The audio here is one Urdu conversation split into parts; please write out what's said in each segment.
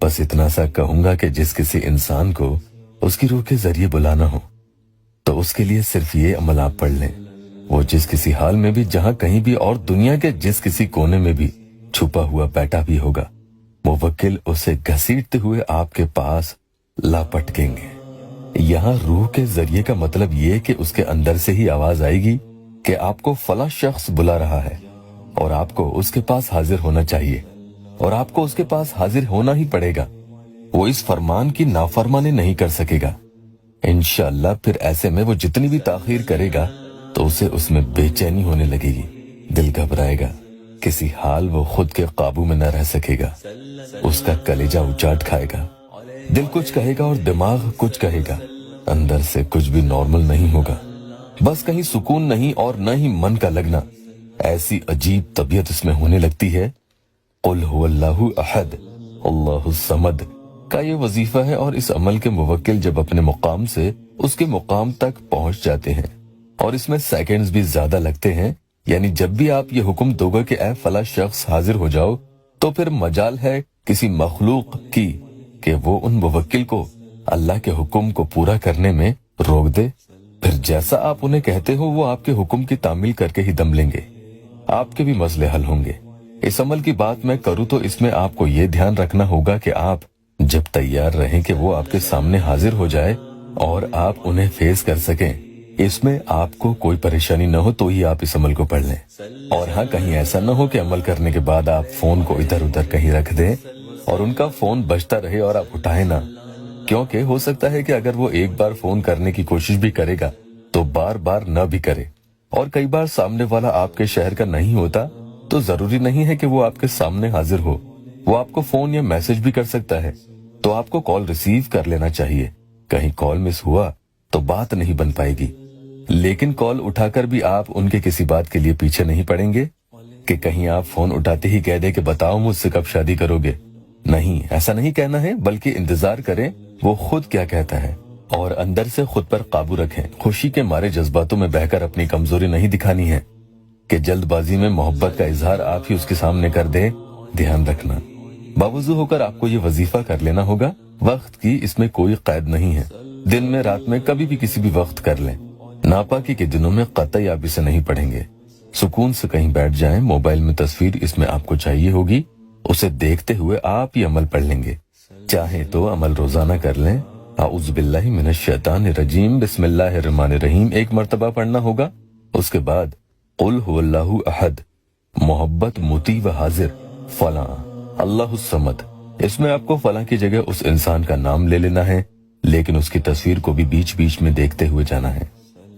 بس اتنا سا کہوں گا کہ جس کسی انسان کو اس کی روح کے ذریعے بلانا ہو تو اس کے لیے صرف یہ عمل آپ پڑھ لیں۔ وہ جس کسی حال میں بھی، جہاں کہیں بھی، اور دنیا کے جس کسی کونے میں بھی چھپا ہوا بیٹھا بھی ہوگا، موکل اسے گھسیٹتے ہوئے آپ کے پاس لا پٹکیں گے۔ یہاں روح کے ذریعے کا مطلب یہ کہ اس کے اندر سے ہی آواز آئے گی کہ آپ کو فلاں شخص بلا رہا ہے اور آپ کو اس کے پاس حاضر ہونا چاہیے، اور آپ کو اس کے پاس حاضر ہونا ہی پڑے گا۔ وہ اس فرمان کی نافرمانی نہیں کر سکے گا۔ انشاءاللہ پھر ایسے میں وہ جتنی بھی تاخیر کرے گا تو اسے اس میں بے چینی ہونے لگے گی، دل گھبرائے گا، کسی حال وہ خود کے قابو میں نہ رہ سکے گا، اس کا کلیجہ اچاٹ کھائے گا، دل کچھ کہے گا اور دماغ کچھ کہے گا، اندر سے کچھ بھی نارمل نہیں ہوگا، بس کہیں سکون نہیں اور نہ ہی من کا لگنا۔ ایسی عجیب طبیعت اس میں ہونے لگتی ہے۔ قل هو اللہ احد اللہ الصمد کا یہ وظیفہ ہے، اور اس عمل کے موکل جب اپنے مقام سے اس کے مقام تک پہنچ جاتے ہیں، اور اس میں سیکنڈز بھی زیادہ لگتے ہیں، یعنی جب بھی آپ یہ حکم دو گے کہ اے فلاں شخص حاضر ہو جاؤ، تو پھر مجال ہے کسی مخلوق کی کہ وہ ان موکل کو اللہ کے حکم کو پورا کرنے میں روک دے۔ پھر جیسا آپ انہیں کہتے ہو وہ آپ کے حکم کی تعمیل کر کے ہی دم لیں گے، آپ کے بھی مسئلے حل ہوں گے۔ اس عمل کی بات میں کروں تو اس میں آپ کو یہ دھیان رکھنا ہوگا کہ آپ جب تیار رہیں کہ وہ آپ کے سامنے حاضر ہو جائے اور آپ انہیں فیس کر سکیں، اس میں آپ کو کوئی پریشانی نہ ہو تو ہی آپ اس عمل کو پڑھ لیں۔ اور ہاں، کہیں ایسا نہ ہو کہ عمل کرنے کے بعد آپ فون کو ادھر ادھر کہیں رکھ دیں اور ان کا فون بجتا رہے اور آپ اٹھائیں نہ، کیونکہ ہو سکتا ہے کہ اگر وہ ایک بار فون کرنے کی کوشش بھی کرے گا تو بار بار نہ بھی کرے، اور کئی بار سامنے والا آپ کے شہر کا نہیں ہوتا تو ضروری نہیں ہے کہ وہ آپ کے سامنے حاضر ہو، وہ آپ کو فون یا میسج بھی کر سکتا ہے، تو آپ کو کال ریسیو کر لینا چاہیے۔ کہیں کال مس ہوا تو بات نہیں بن پائے گی، لیکن کال اٹھا کر بھی آپ ان کے کسی بات کے لیے پیچھے نہیں پڑیں گے کہ کہیں آپ فون اٹھاتے ہی کہہ دے کہ بتاؤ مجھ سے کب شادی کرو گے۔ نہیں، ایسا نہیں کہنا ہے، بلکہ انتظار کریں وہ خود کیا کہتا ہے، اور اندر سے خود پر قابو رکھیں۔ خوشی کے مارے جذباتوں میں بہہ کر اپنی کمزوری نہیں دکھانی ہے کہ جلد بازی میں محبت کا اظہار آپ ہی اس کے سامنے کر دیں۔ دھیان رکھنا، باوضو ہو کر آپ کو یہ وظیفہ کر لینا ہوگا۔ وقت کی اس میں کوئی قید نہیں ہے، دن میں رات میں کبھی بھی کسی بھی وقت کر لیں۔ ناپاکی کے دنوں میں قطعی آپ اسے نہیں پڑھیں گے۔ سکون سے کہیں بیٹھ جائیں، موبائل میں تصویر اس میں آپ کو چاہیے ہوگی، اسے دیکھتے ہوئے آپ یہ عمل پڑھ لیں گے۔ چاہیں تو عمل روزانہ کر لیں۔ اعوذ باللہ من الشیطان الرجیم، بسم اللہ الرحمن الرحیم ایک مرتبہ پڑھنا ہوگا۔ اس کے بعد قل هو اللہ احد، محبت مطیع و حاضر، فلاں اللہ الصمد۔ اس میں آپ کو فلاں کی جگہ اس انسان کا نام لے لینا ہے، لیکن اس کی تصویر کو بھی بیچ بیچ میں دیکھتے ہوئے جانا ہے۔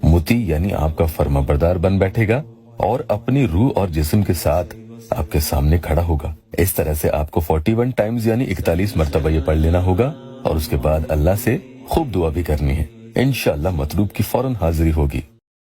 مطیع یعنی آپ کا فرما بردار بن بیٹھے گا اور اپنی روح اور جسم کے ساتھ آپ کے سامنے کھڑا ہوگا۔ اس طرح سے آپ کو 41 ٹائمز یعنی 41 مرتبہ یہ پڑھ لینا ہوگا، اور اس کے بعد اللہ سے خوب دعا بھی کرنی ہے۔ انشاءاللہ مطلوب کی فوراً حاضری ہوگی۔